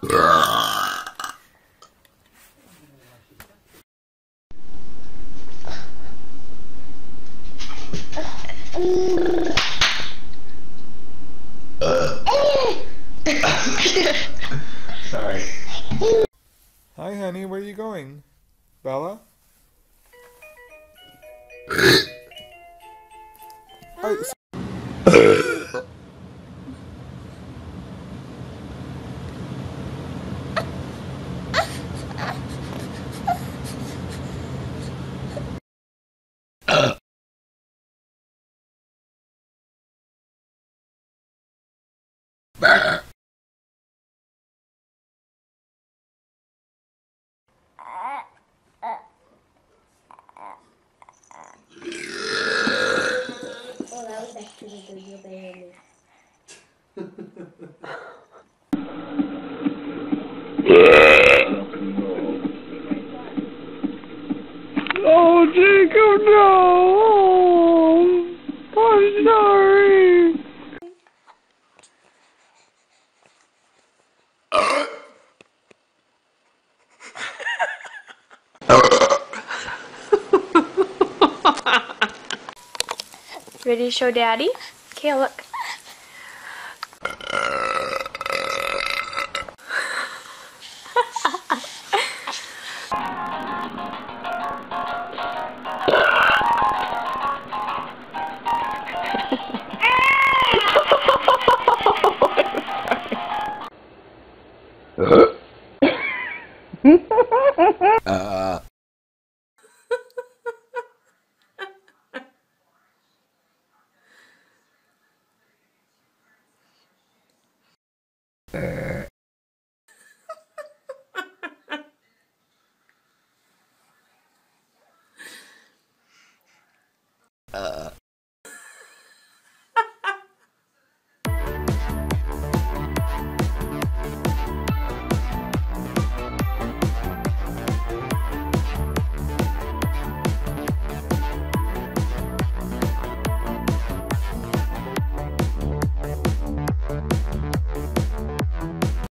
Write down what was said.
Sorry. Hi, honey. Where are you going? Bella? Oh, that was actually good. You're better than me. Oh, Jacob, no! I'm sorry! Ready to show Daddy? Okay, look.